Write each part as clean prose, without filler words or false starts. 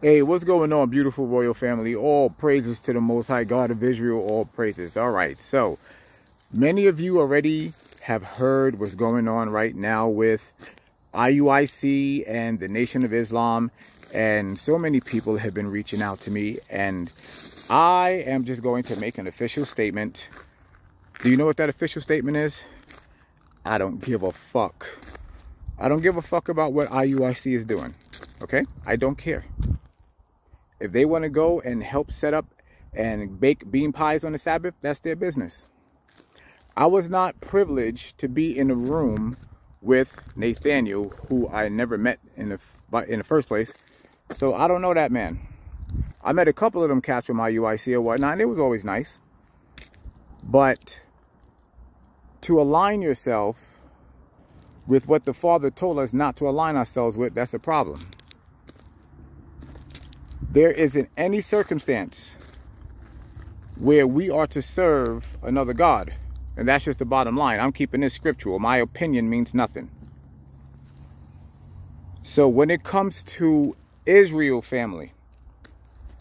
Hey, what's going on, beautiful royal family? All praises to the Most High God of Israel. All praises. All right, so many of you already have heard what's going on right now with IUIC and the Nation of Islam, and so many people have been reaching out to me, and I am just going to make an official statement. Do you know what that official statement is? I don't give a fuck. I don't give a fuck about what IUIC is doing, okay? I don't care. If they want to go and help set up and bake bean pies on the Sabbath, that's their business. I was not privileged to be in a room with Nathaniel, who I never met in the first place. So I don't know that man. I met a couple of them cats from IUIC or whatnot, and it was always nice. But to align yourself with what the Father told us not to align ourselves with, that's a problem. There isn't any circumstance where we are to serve another God. And that's just the bottom line. I'm keeping this scriptural. My opinion means nothing. So when it comes to Israel family,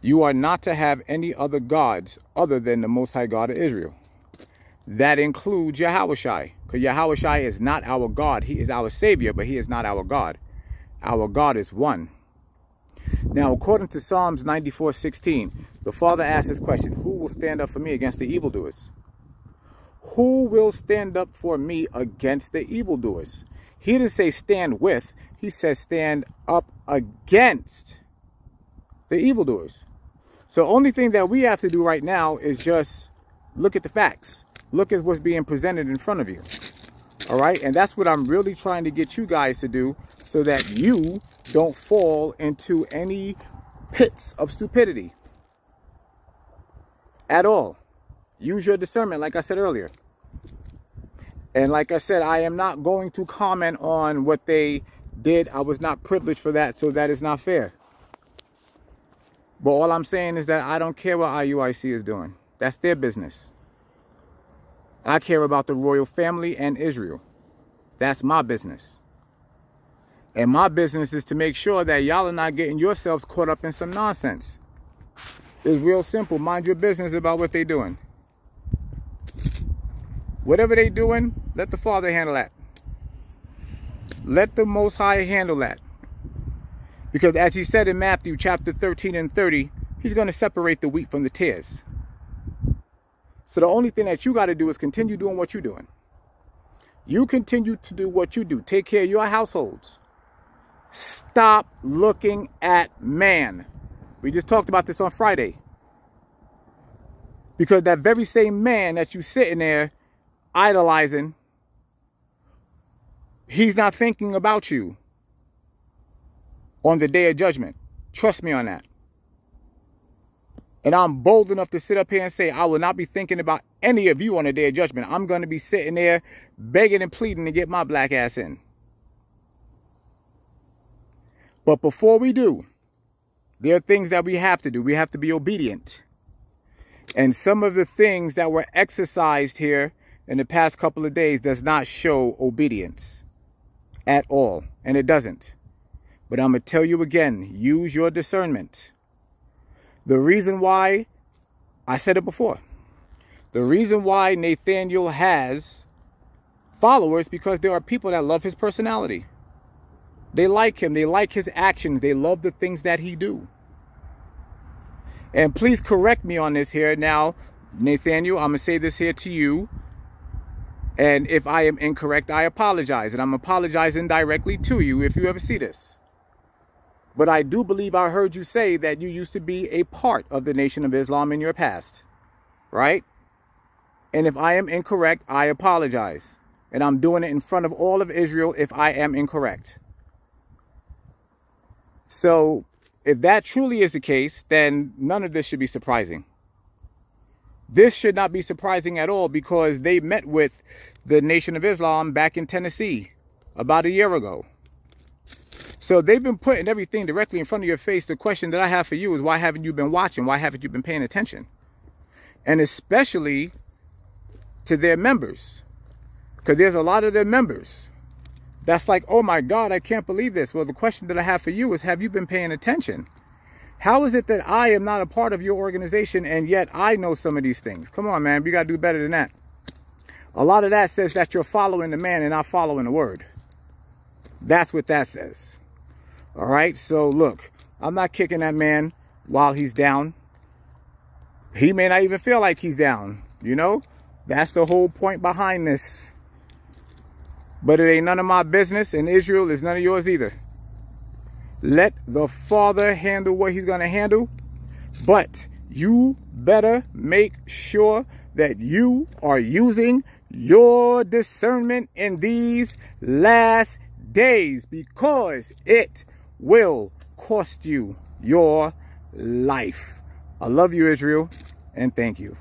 you are not to have any other gods other than the Most High God of Israel. That includes Yahushai. Because Yahushai is not our God. He is our Savior, but He is not our God. Our God is one. Now, according to Psalms 94:16, the Father asks this question: who will stand up for me against the evildoers? Who will stand up for me against the evildoers? He didn't say stand with. He says stand up against the evildoers. So the only thing that we have to do right now is just look at the facts. Look at what's being presented in front of you. All right? And that's what I'm really trying to get you guys to do, so that you don't fall into any pits of stupidity at all. Use your discernment, like I said earlier. And like I said, I am not going to comment on what they did. I was not privileged for that, so that is not fair. But all I'm saying is that I don't care what IUIC is doing. That's their business. I care about the royal family and Israel. That's my business. And my business is to make sure that y'all are not getting yourselves caught up in some nonsense. It's real simple. Mind your business about what they're doing. Whatever they're doing, let the Father handle that. Let the Most High handle that. Because as He said in Matthew chapter 13 and 30, He's going to separate the wheat from the tares. So the only thing that you got to do is continue doing what you're doing. You continue to do what you do. Take care of your households. Stop looking at man. We just talked about this on Friday. Because that very same man that you sitting there idolizing, he's not thinking about you on the day of judgment. Trust me on that. And I'm bold enough to sit up here and say, I will not be thinking about any of you on the day of judgment. I'm going to be sitting there begging and pleading to get my black ass in. But before we do, there are things that we have to do. We have to be obedient. And some of the things that were exercised here in the past couple of days does not show obedience at all. And it doesn't. But I'm going to tell you again, use your discernment. The reason why, I said it before, the reason why Nathaniel has followers, because there are people that love his personality. They like him. They like his actions. They love the things that he do. And please correct me on this here. Now, Nathaniel, I'm going to say this here to you. And if I am incorrect, I apologize. And I'm apologizing directly to you if you ever see this. But I do believe I heard you say that you used to be a part of the Nation of Islam in your past. Right? And if I am incorrect, I apologize. And I'm doing it in front of all of Israel if I am incorrect. So, if that truly is the case, then none of this should be surprising. This should not be surprising at all, because they met with the Nation of Islam back in Tennessee about a year ago. So they've been putting everything directly in front of your face. The question that I have for you is, why haven't you been watching? Why haven't you been paying attention? And especially to their members, because there's a lot of their members that's like, oh my God, I can't believe this. Well, the question that I have for you is, have you been paying attention? How is it that I am not a part of your organization and yet I know some of these things? Come on, man. We got to do better than that. A lot of that says that you're following the man and not following the word. That's what that says. All right. So look, I'm not kicking that man while he's down. He may not even feel like he's down. You know, that's the whole point behind this. But it ain't none of my business, and Israel is none of yours either. Let the Father handle what he's going to handle. But you better make sure that you are using your discernment in these last days, because it will cost you your life. I love you, Israel, and thank you.